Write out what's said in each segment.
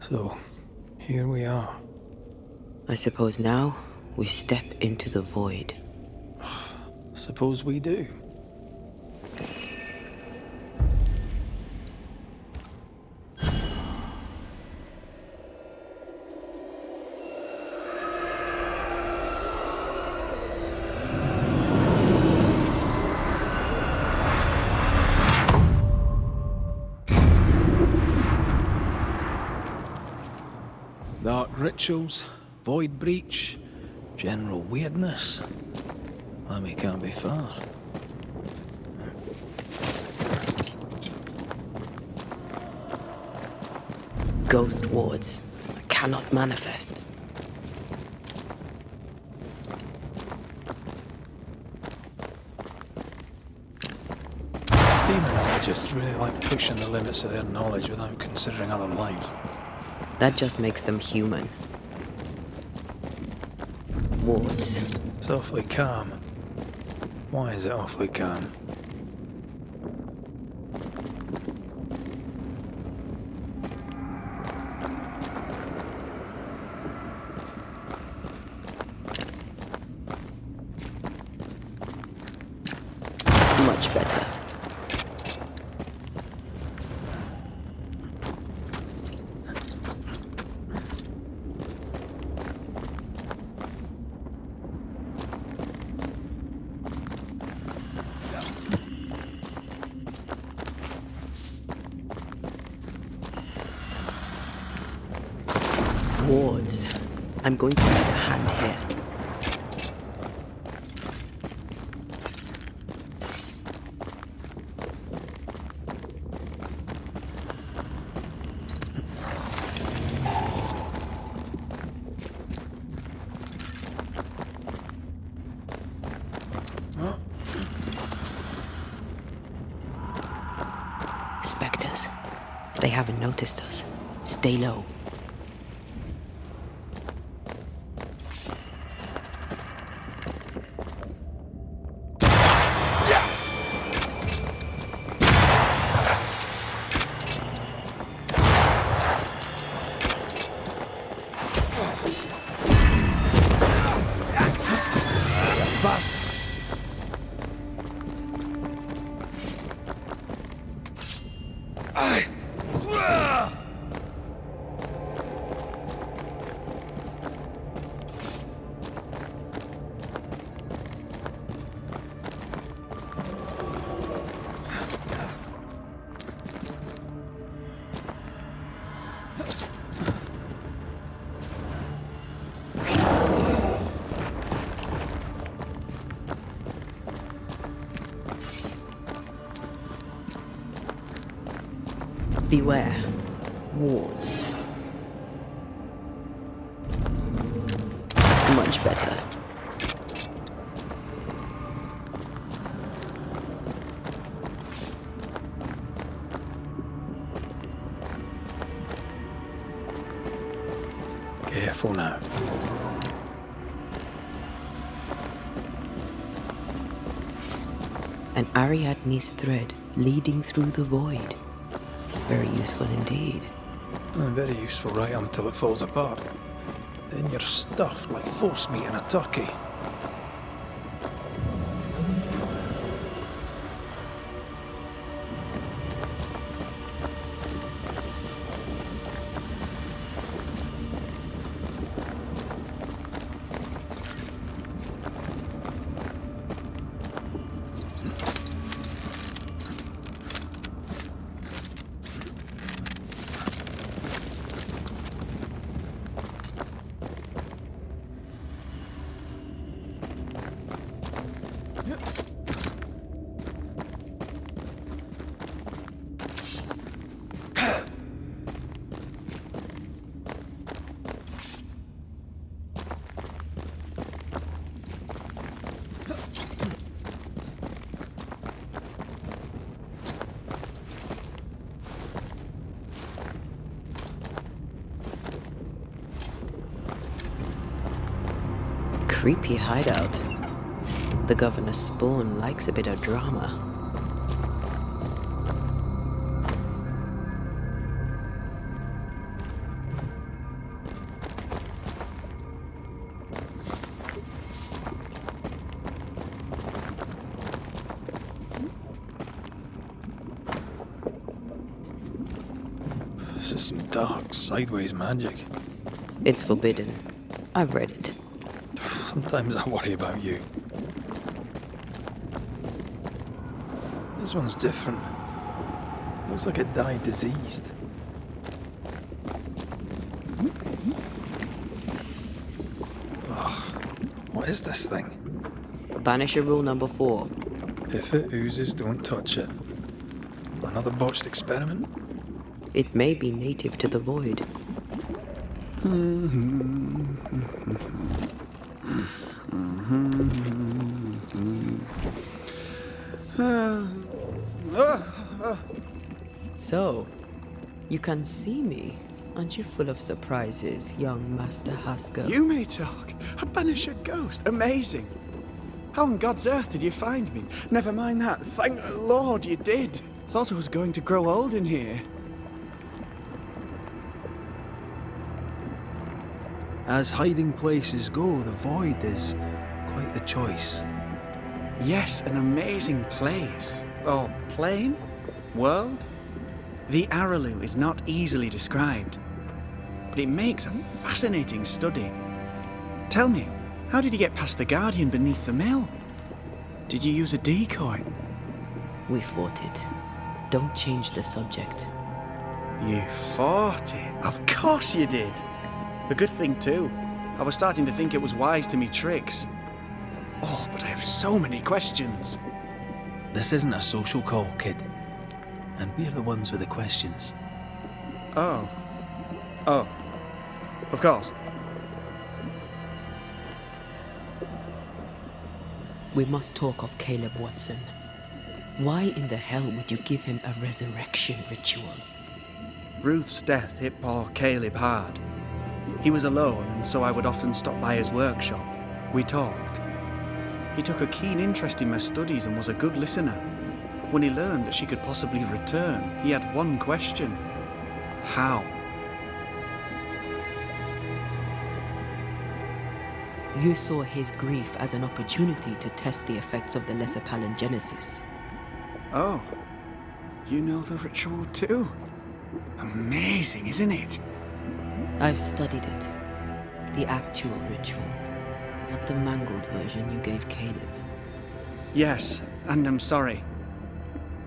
So, here we are. I suppose now we step into the void. Suppose we do. Dark rituals, void breach, general weirdness. Lemmy can't be far. Ghost wards cannot manifest. Demonologists really like pushing the limits of their knowledge without considering other lives. That just makes them human. Wards. It's awfully calm. Why is it awfully calm? Much better. Wards. I'm going to need a hand here. Specters. They haven't noticed us. Stay low. Bastard! Beware. Wards. Much better. Careful now. An Ariadne's thread leading through the void. Very useful indeed. Very useful right until it falls apart. Then you're stuffed like force meat in a turkey. Creepy hideout. The governor's spawn likes a bit of drama. This is some dark, sideways magic. It's forbidden. I've read it. Sometimes I worry about you. This one's different. Looks like it died diseased. Ugh. What is this thing? Banisher rule number 4. If it oozes, don't touch it. Another botched experiment? It may be native to the void. So, you can see me. Aren't you full of surprises, young Master Haskell? You may talk. A Banisher ghost. Amazing. How on God's earth did you find me? Never mind that. Thank the Lord you did. Thought I was going to grow old in here. As hiding places go, the void is quite the choice. Yes, an amazing place. Or plane? World? The Araloo is not easily described, but it makes a fascinating study. Tell me, how did you get past the Guardian beneath the mill? Did you use a decoy? We fought it. Don't change the subject. You fought it? Of course you did. A good thing too. I was starting to think it was wise to me tricks. Oh, but I have so many questions. This isn't a social call, kid. And we're the ones with the questions. Oh. Oh. Of course. We must talk of Caleb Watson. Why in the hell would you give him a resurrection ritual? Ruth's death hit poor Caleb hard. He was alone, and so I would often stop by his workshop. We talked. He took a keen interest in my studies and was a good listener. When he learned that she could possibly return, he had one question. How? You saw his grief as an opportunity to test the effects of the lesser palingenesis. Oh. You know the ritual too? Amazing, isn't it? I've studied it. The actual ritual, not the mangled version you gave Caleb. Yes, and I'm sorry.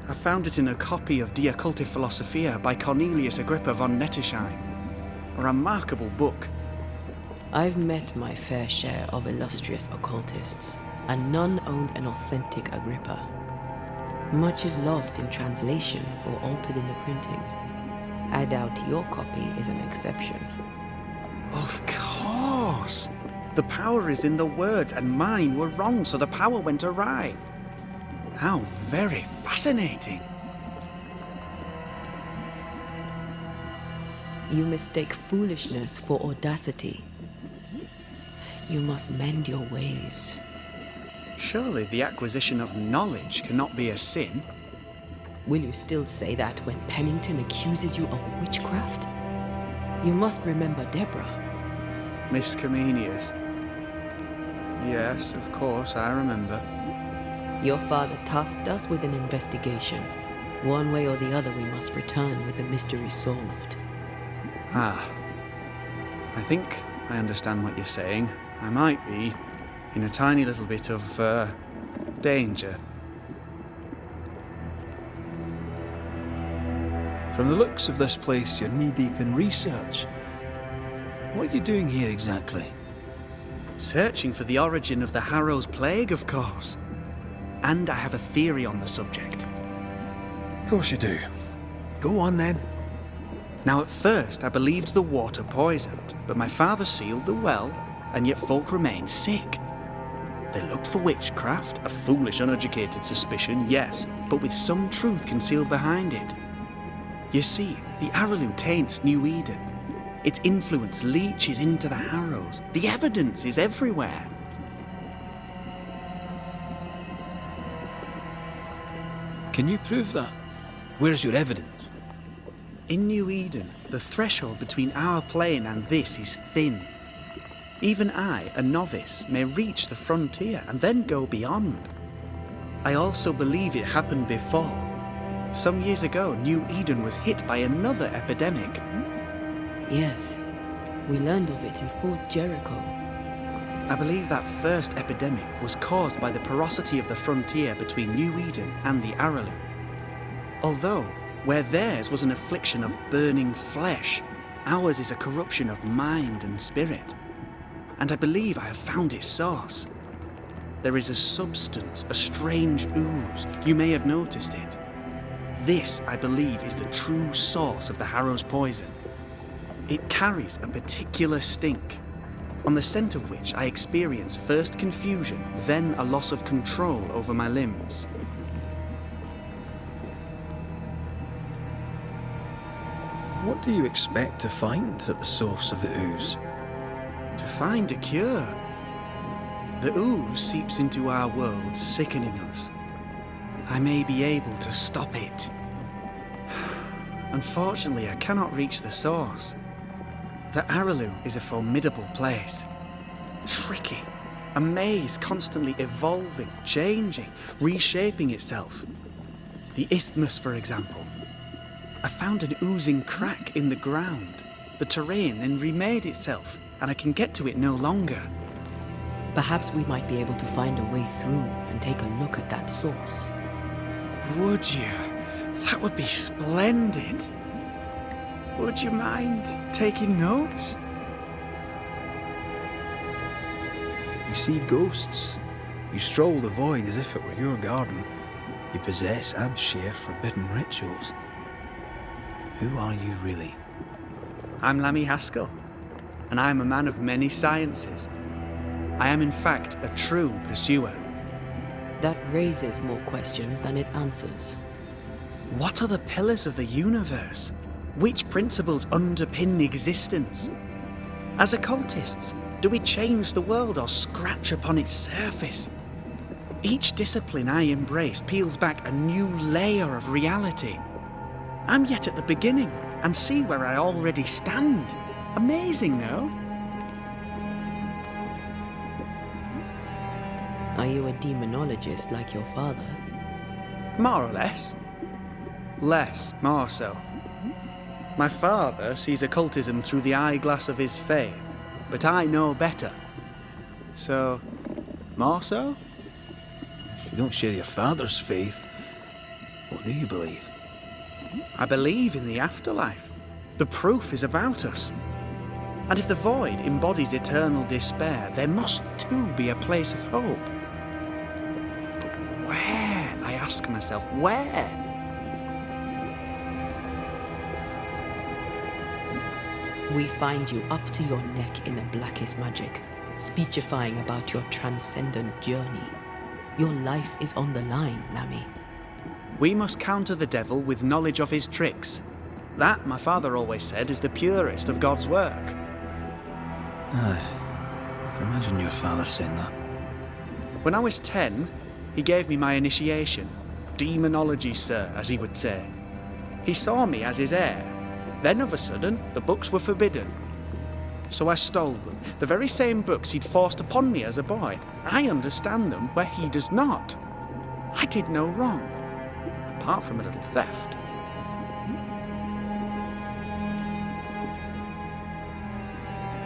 I found it in a copy of De Occulti Philosophia by Cornelius Agrippa von Nettesheim. A remarkable book. I've met my fair share of illustrious occultists, and none owned an authentic Agrippa. Much is lost in translation or altered in the printing. I doubt your copy is an exception. Of course! The power is in the words, and mine were wrong, so the power went awry. How very fascinating. You mistake foolishness for audacity. You must mend your ways. Surely the acquisition of knowledge cannot be a sin. Will you still say that when Pennington accuses you of witchcraft? You must remember Deborah. Miss Comenius. Yes, of course, I remember. Your father tasked us with an investigation. One way or the other, we must return with the mystery solved. Ah. I think I understand what you're saying. I might be in a tiny little bit of, danger. From the looks of this place, you're knee-deep in research. What are you doing here exactly? Searching for the origin of the Harrow's plague, of course. And I have a theory on the subject. Of course you do. Go on then. Now, at first, I believed the water poisoned, but my father sealed the well, and yet folk remained sick. They looked for witchcraft, a foolish, uneducated suspicion, yes, but with some truth concealed behind it. You see, the Araloo taints New Eden. Its influence leaches into the Harrows. The evidence is everywhere. Can you prove that? Where's your evidence? In New Eden, the threshold between our plane and this is thin. Even I, a novice, may reach the frontier and then go beyond. I also believe it happened before. Some years ago, New Eden was hit by another epidemic. Yes, we learned of it in Fort Jericho. I believe that first epidemic was caused by the porosity of the frontier between New Eden and the Aralu. Although, where theirs was an affliction of burning flesh, ours is a corruption of mind and spirit. And I believe I have found its source. There is a substance, a strange ooze. You may have noticed it. This, I believe, is the true source of the Harrow's poison. It carries a particular stink, on the scent of which I experience first confusion, then a loss of control over my limbs. What do you expect to find at the source of the ooze? To find a cure. The ooze seeps into our world, sickening us. I may be able to stop it. Unfortunately, I cannot reach the source. The Aralu is a formidable place. Tricky. A maze constantly evolving, changing, reshaping itself. The Isthmus, for example. I found an oozing crack in the ground. The terrain then remade itself, and I can get to it no longer. Perhaps we might be able to find a way through and take a look at that source. Would you? That would be splendid. Would you mind taking notes? You see ghosts. You stroll the void as if it were your garden. You possess and share forbidden rituals. Who are you really? I'm Lammy Haskell, and I am a man of many sciences. I am in fact a true pursuer. That raises more questions than it answers. What are the pillars of the universe? Which principles underpin existence? As occultists, do we change the world or scratch upon its surface? Each discipline I embrace peels back a new layer of reality. I'm yet at the beginning, and see where I already stand. Amazing, no? Are you a demonologist like your father? More or less. More so. My father sees occultism through the eyeglass of his faith, but I know better. So, more so? If you don't share your father's faith, what do you believe? I believe in the afterlife. The proof is about us. And if the void embodies eternal despair, there must too be a place of hope. But where? I ask myself, where? We find you up to your neck in the blackest magic, speechifying about your transcendent journey. Your life is on the line, Lammy. We must counter the devil with knowledge of his tricks. That, my father always said, is the purest of God's work. Aye, I can imagine your father saying that. When I was 10, he gave me my initiation. Demonology, sir, as he would say. He saw me as his heir. Then, of a sudden, the books were forbidden. So I stole them, the very same books he'd forced upon me as a boy. I understand them where he does not. I did no wrong, apart from a little theft.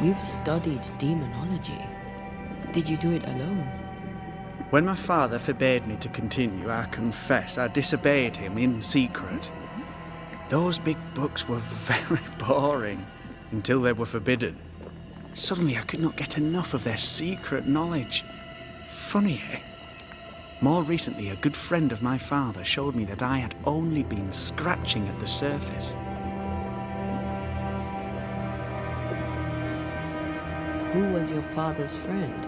You've studied demonology. Did you do it alone? When my father forbade me to continue, I confess I disobeyed him in secret. Those big books were very boring until they were forbidden. Suddenly I could not get enough of their secret knowledge. Funny, eh? More recently, a good friend of my father showed me that I had only been scratching at the surface. Who was your father's friend?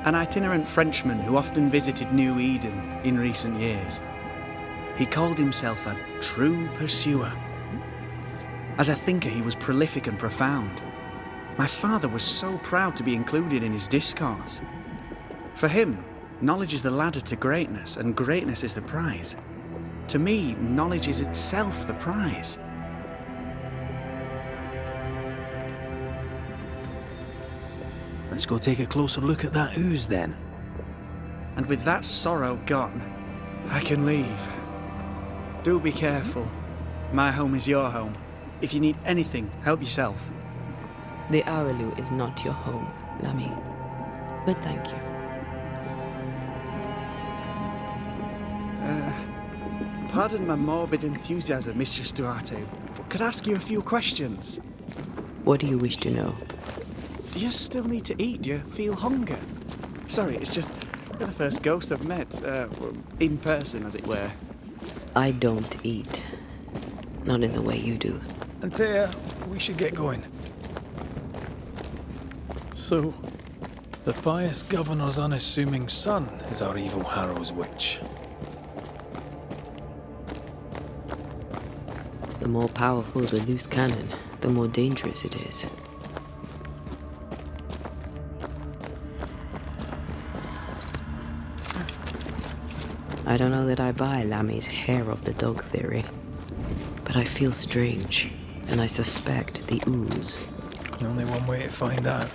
An itinerant Frenchman who often visited New Eden in recent years. He called himself a true pursuer. As a thinker, he was prolific and profound. My father was so proud to be included in his discourse. For him, knowledge is the ladder to greatness, and greatness is the prize. To me, knowledge is itself the prize. Let's go take a closer look at that ooze then. And with that sorrow gone, I can leave. Do be careful. My home is your home. If you need anything, help yourself. The Araloo is not your home, Lammy. But thank you. Pardon my morbid enthusiasm, Mistress Duarte, but could I ask you a few questions? What do you wish to know? Do you still need to eat? Do you feel hunger? Sorry, it's just you're the first ghost I've met, in person, as it were. I don't eat. Not in the way you do. Antea, we should get going. So, the pious governor's unassuming son is our evil Harrow's witch. The more powerful the loose cannon, the more dangerous it is. I don't know that I buy Lammy's hair of the dog theory, but I feel strange, and I suspect the ooze. Only one way to find out.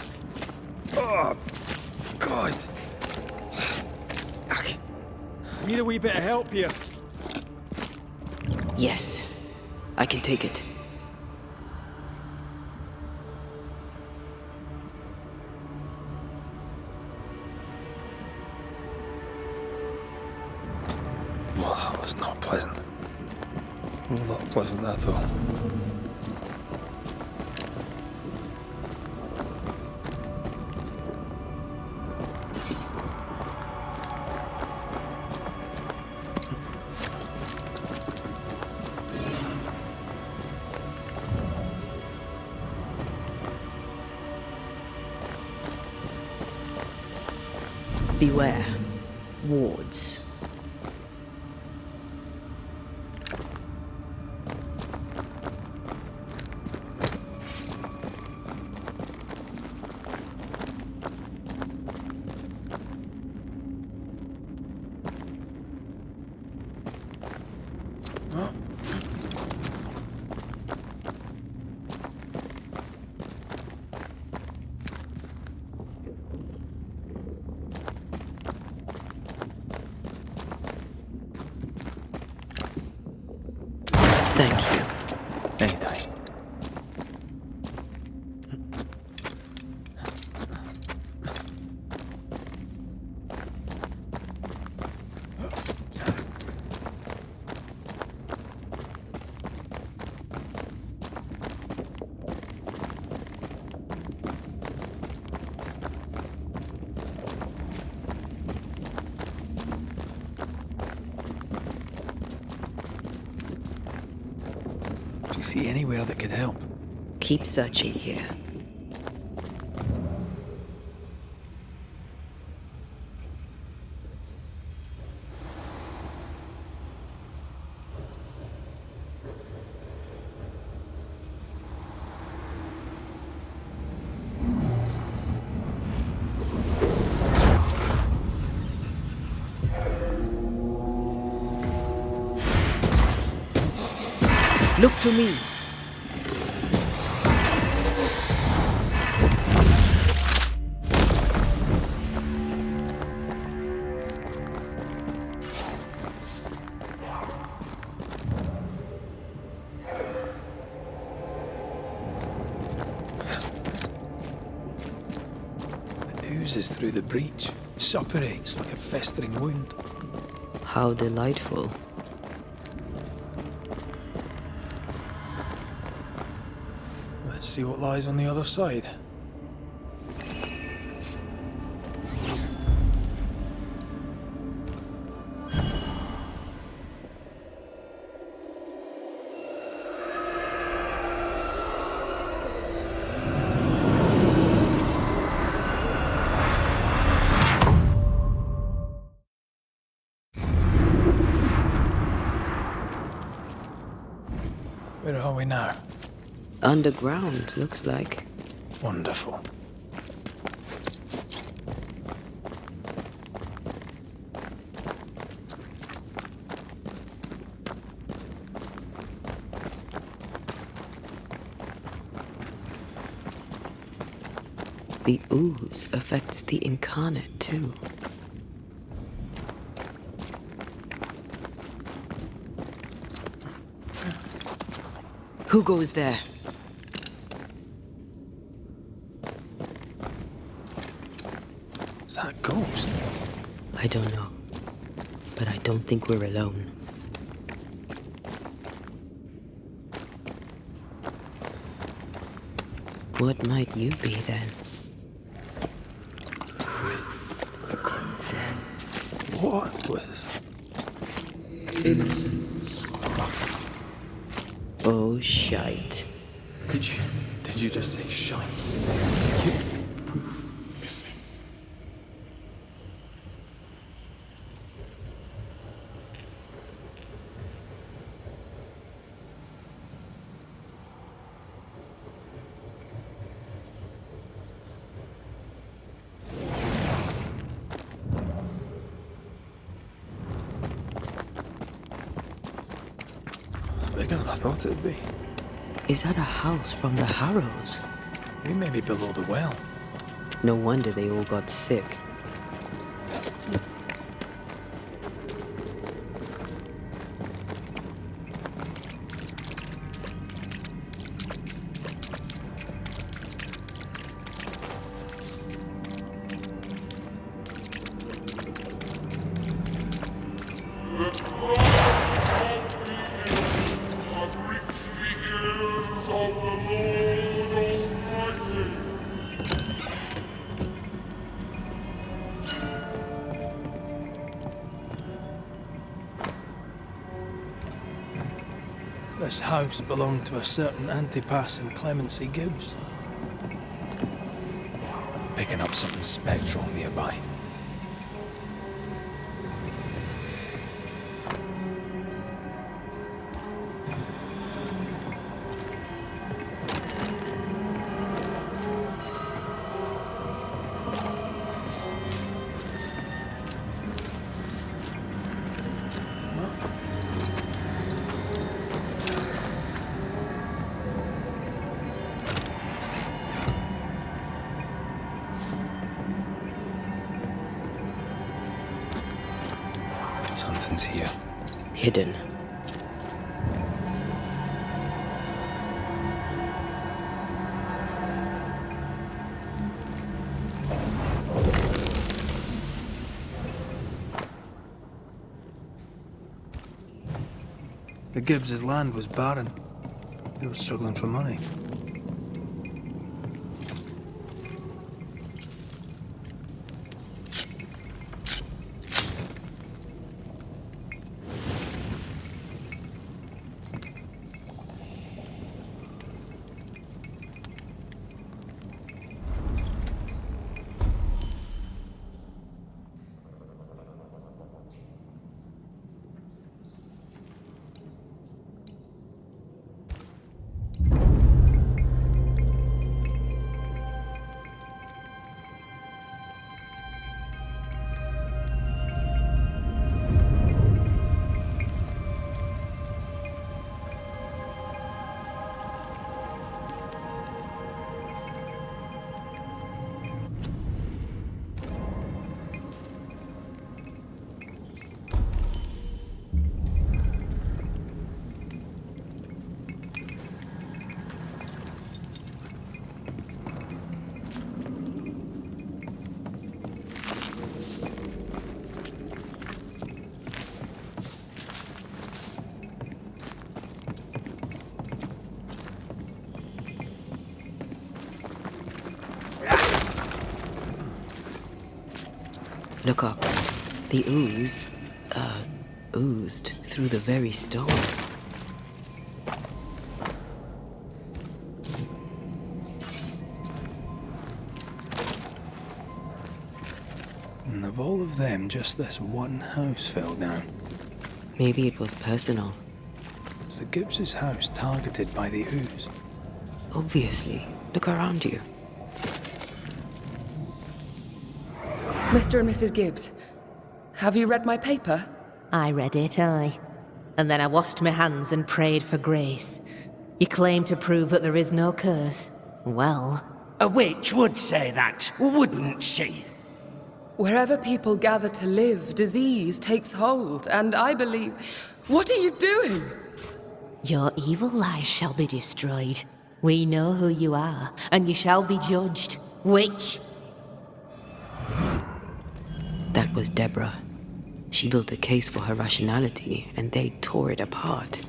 Oh, God. I need a wee bit of help here. Yes, I can take it. Well, that was not pleasant. Not pleasant at all. Beware. Wards. Thank you. Anytime. Do you see anywhere that could help? Keep searching here. Look to me. It oozes through the breach, suppurates like a festering wound. How delightful. Let's see what lies on the other side. Where are we now? Underground, looks like. Wonderful. The ooze affects the incarnate, too. Who goes there? Is that a ghost? I don't know. But I don't think we're alone. What might you be then? What was... Innocence. Oh, shite. Did you just say shite? Missing. It's bigger than I thought it'd be. Is that a house from the Harrows? We may be below the well. No wonder they all got sick. This house belonged to a certain Antipas and Clemency Gibbs. Picking up something spectral nearby. Something's here. Hidden. The Gibbs' land was barren. They were struggling for money. Look up. The ooze, oozed through the very stone. And of all of them, just this one house fell down. Maybe it was personal. Was the Gibbs' house targeted by the ooze? Obviously. Look around you. Mr. and Mrs. Gibbs, have you read my paper? I read it, aye. And then I washed my hands and prayed for grace. You claim to prove that there is no curse. Well, A witch would say that, wouldn't she? Wherever people gather to live, disease takes hold, and I believe... What are you doing? Your evil lies shall be destroyed. We know who you are, and you shall be judged. Witch! That was Deborah. She built a case for her rationality, and they tore it apart.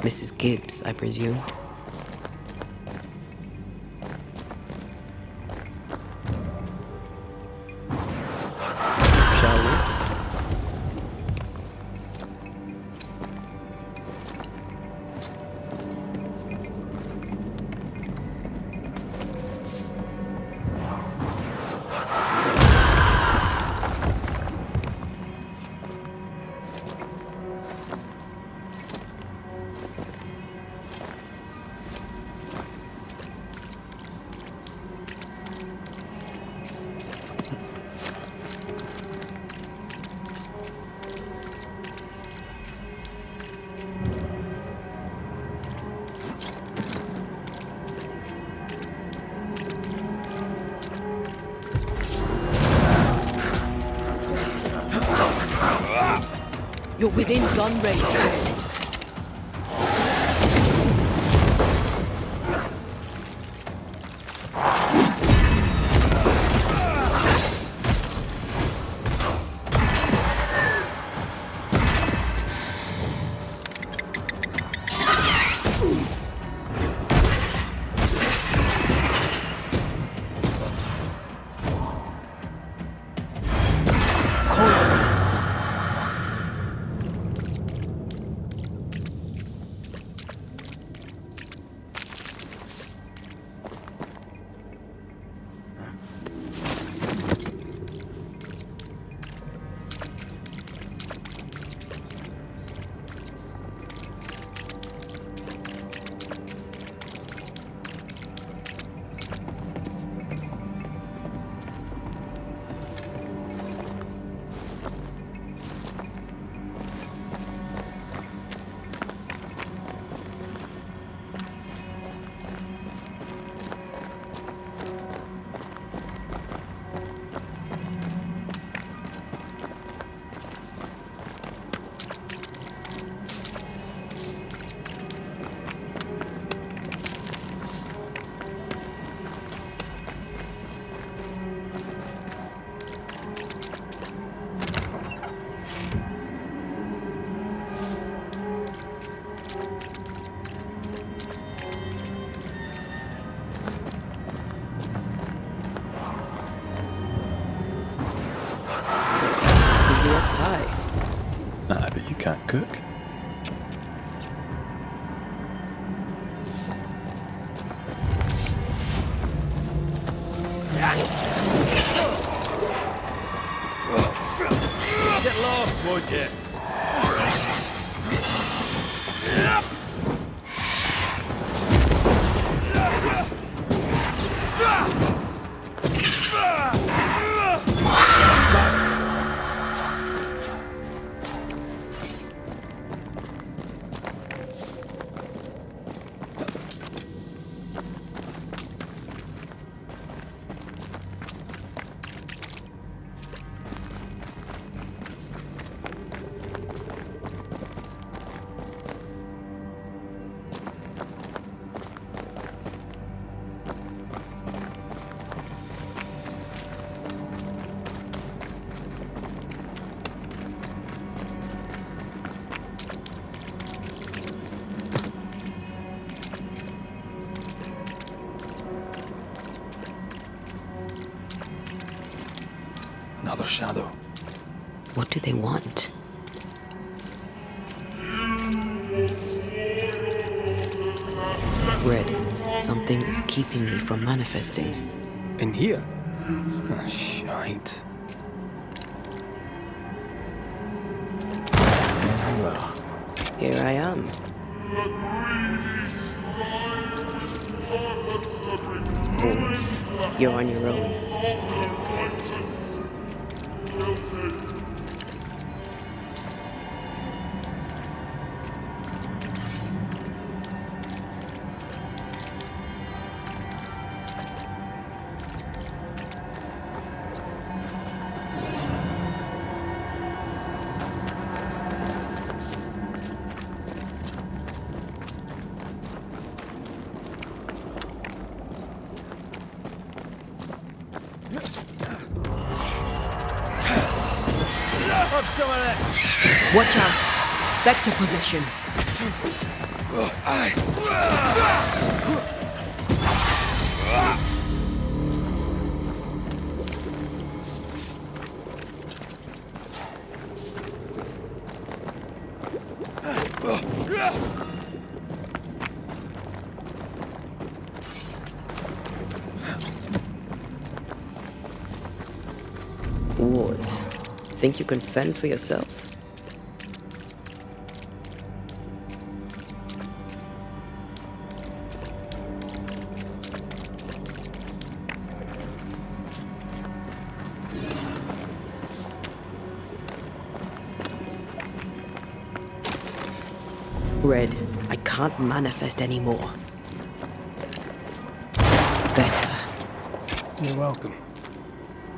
Mrs. Gibbs, I presume. Shall we? You're within gun range. I bet you can't cook. Get lost, won't you? Another shadow. What do they want? Red, Something is keeping me from manifesting. In here? Ah, shite. There you are. Here I am. Wards, you're on your own. Have some of this. Watch out! Spectre possession. Wards, think you can fend for yourself? Red, I can't manifest anymore. Better. You're welcome.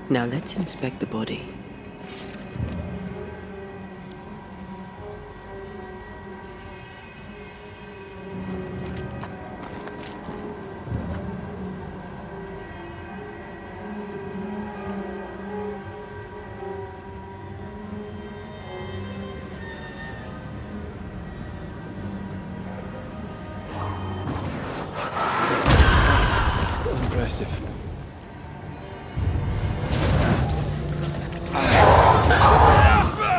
Now let's inspect the body. Still impressive.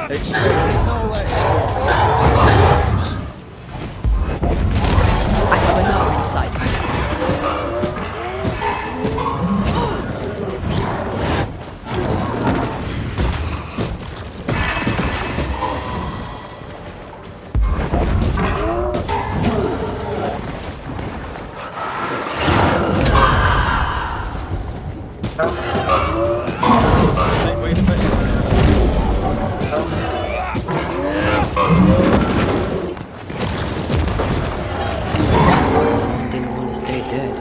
Expect no less. I have another in sight. Think we the best. Someone didn't want to stay dead.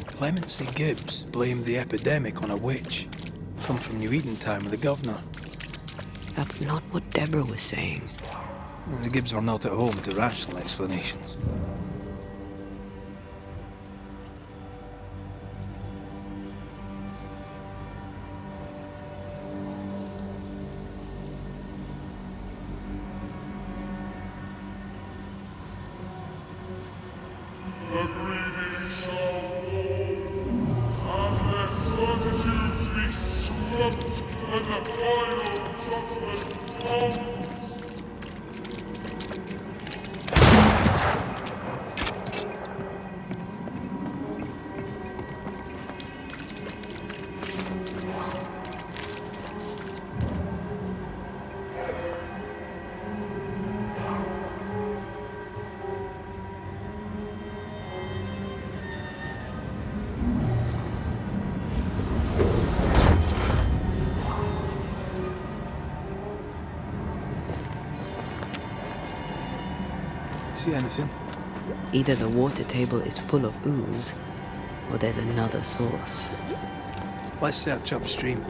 Clemency Gibbs blamed the epidemic on a witch. Come from New Eden time with the governor. That's not what Deborah was saying. Well, the Gibbs were not at home to rational explanations. The greedy shall fall, and their certitudes be swept, and the final judgment comes. See anything? Either the water table is full of ooze, or there's another source. Let's search upstream.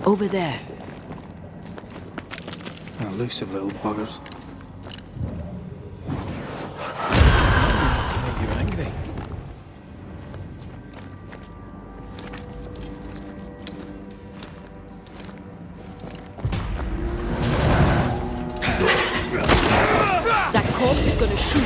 Over there. Elusive little buggers. To make you angry. That corpse is gonna shoot.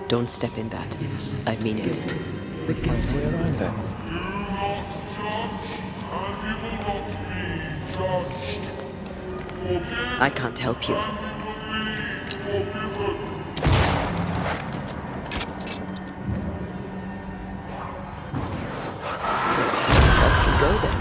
Don't step in that. I mean it. Find a way around it. I can't help you. Off you go then.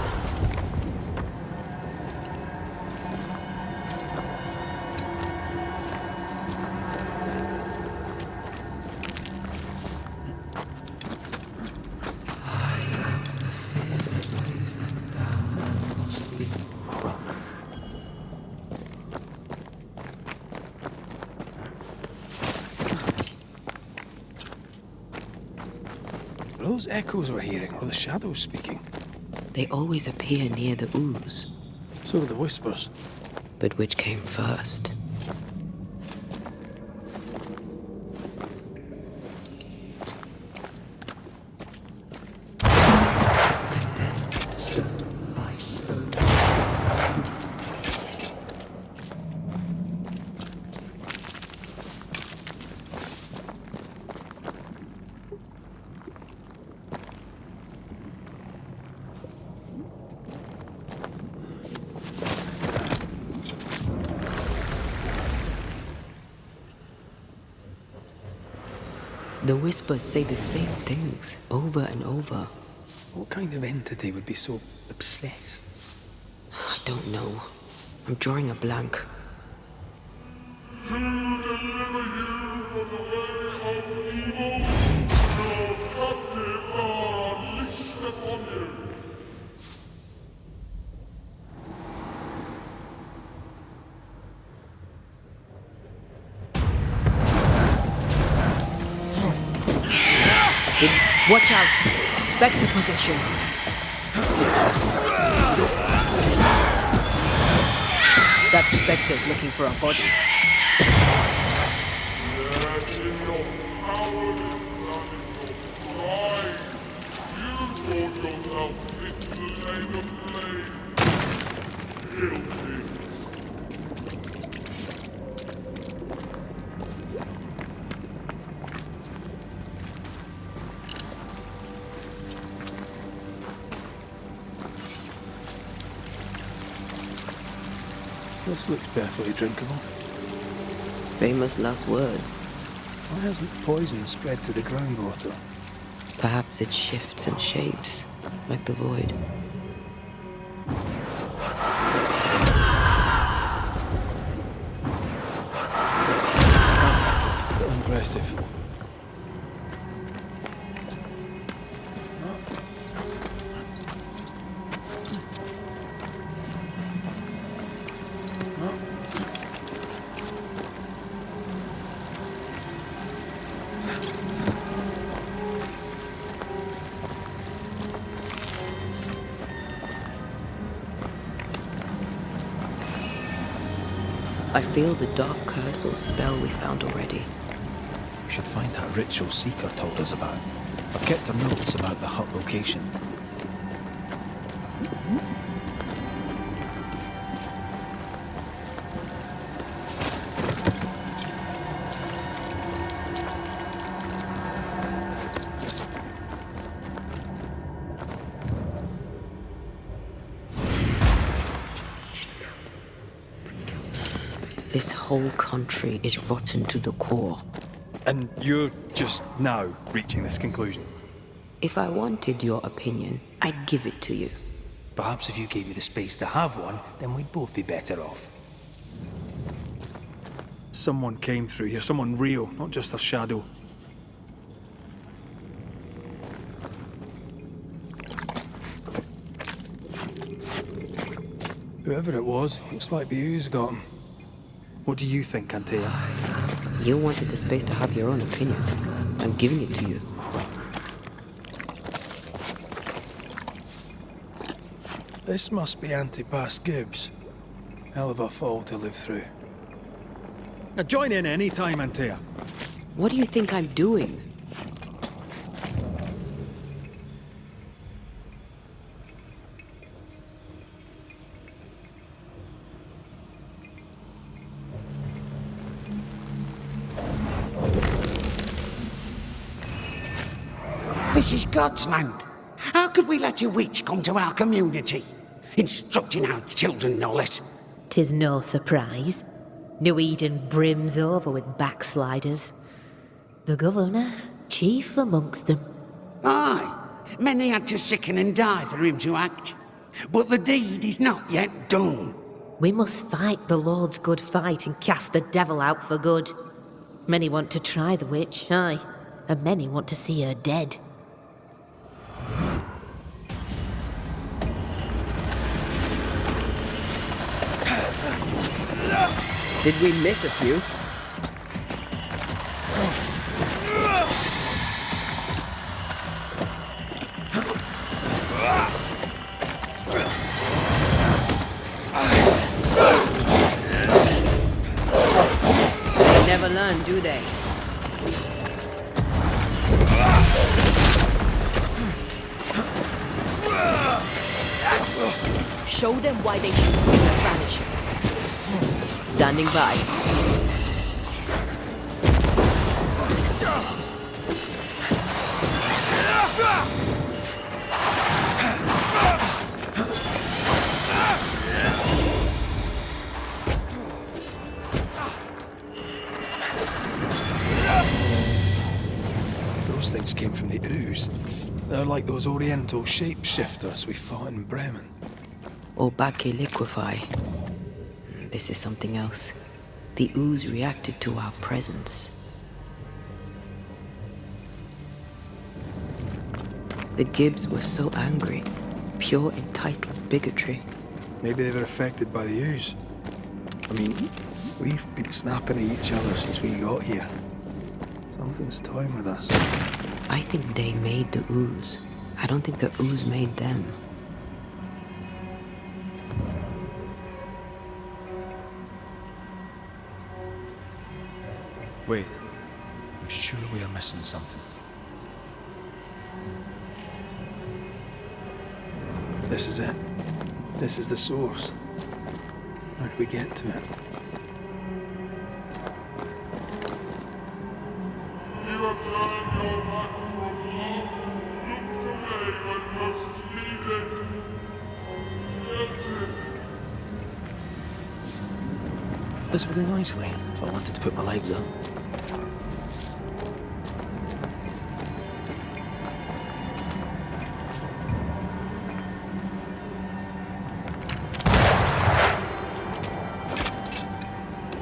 Are those echoes we're hearing, or the shadows speaking? They always appear near the ooze. So do the whispers. But which came first? The whispers say the same things over and over. What kind of entity would be so obsessed? I don't know. I'm drawing a blank. To deliver you from the way of evil, your captives are unleashed upon you. Watch out! Spectre possession! That spectre's looking for a body. Yet in your cowardice and in your pride, you brought yourself into the lane of blame. Guilty. This looks perfectly drinkable. Famous last words. Why hasn't the poison spread to the groundwater? Perhaps it shifts and shapes, like the void. Still impressive. I feel the dark curse or spell we found already. We should find that ritual Seeker told us about. I've kept her notes about the hut location. This whole country is rotten to the core. And you're just now reaching this conclusion? If I wanted your opinion, I'd give it to you. Perhaps if you gave me the space to have one, then we'd both be better off. Someone came through here, someone real, not just a shadow. Whoever it was, looks like the ooze got him. What do you think, Antea? You wanted the space to have your own opinion. I'm giving it to you. This must be Antipas Gibbs. Hell of a fall to live through. Now join in any time, Antea. What do you think I'm doing? This is God's land. How could we let a witch come to our community? Instructing our children, no less. 'Tis no surprise. New Eden brims over with backsliders. The governor, chief amongst them. Aye, many had to sicken and die for him to act. But the deed is not yet done. We must fight the Lord's good fight and cast the devil out for good. Many want to try the witch, aye, and many want to see her dead. Did we miss a few? They never learn, do they? Show them why they should be the Banishers. Standing by. Those things came from the ooze. They're like those oriental shapeshifters we fought in Bremen. Obake liquefy. This is something else. The ooze reacted to our presence. The Gibbs were so angry. Pure entitled bigotry. Maybe they were affected by the ooze. I mean, we've been snapping at each other since we got here. Something's toying with us. I think they made the ooze. I don't think the ooze made them. Wait, I'm sure we are missing something. This is it. This is the source. How do we get to it? You have turned your back from love, looked away when most needed. Yes, This would do nicely if I wanted to put my legs up.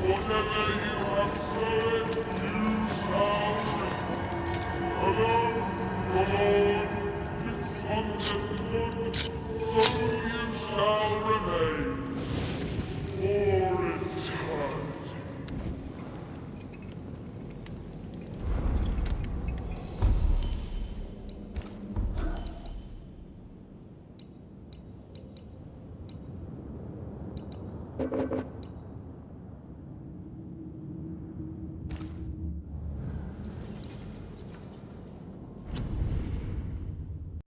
whatever you have sown, you shall reap. Alone, forlorn, misunderstood, so you shall remain. For eternity.